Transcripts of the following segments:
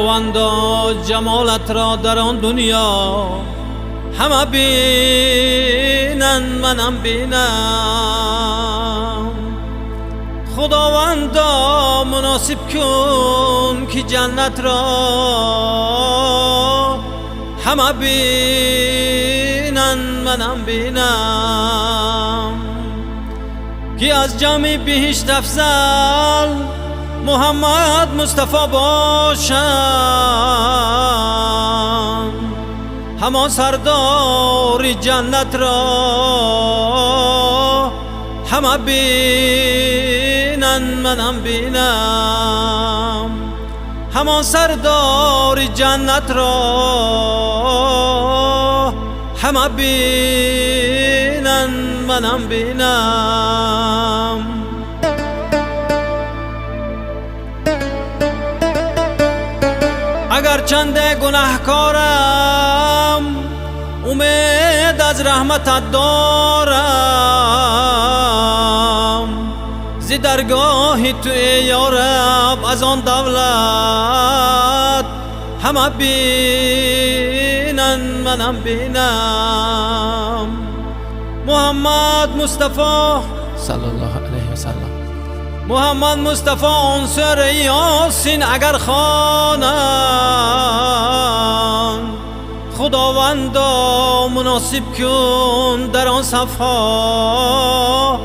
خداوندا جمالت را در آن دنیا همه بینن منم بینم. خداوندا مناسب کن که جنت را همه بینن منم بینم. که از جمع بهشت افضل محمد مصطفی باشم، همان سردار جنت را همه بینن منم بینم. همان سردار جنت را همه بینن منم بینم. اگر چند گناهکارم امید از رحمتت دارم، ز درگاه تو ای یا رب از آن دولت همه بینن منم بینم. محمد مصطفی صلی الله علیه و سلم، محمد مصطفی عنصر یاسین اگر خوانند، خداوندا مناسب کن در آن صفها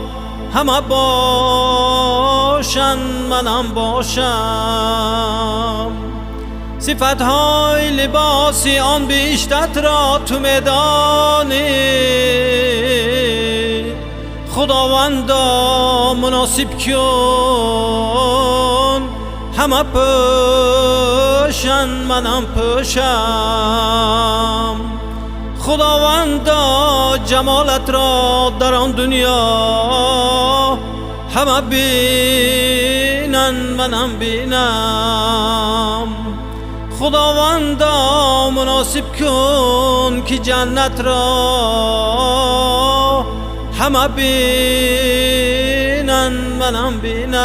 همه باشن منم باشم. صفتهای لباسی آن بهشتت را تو میدانی، خداوندا مناسب کن همه پوشن منم پوشم. خداوندا جمالت را در آن دنیا همه بینن منم بینم. خداوندا مناسب کن که جنت را همه بینن منم بینم.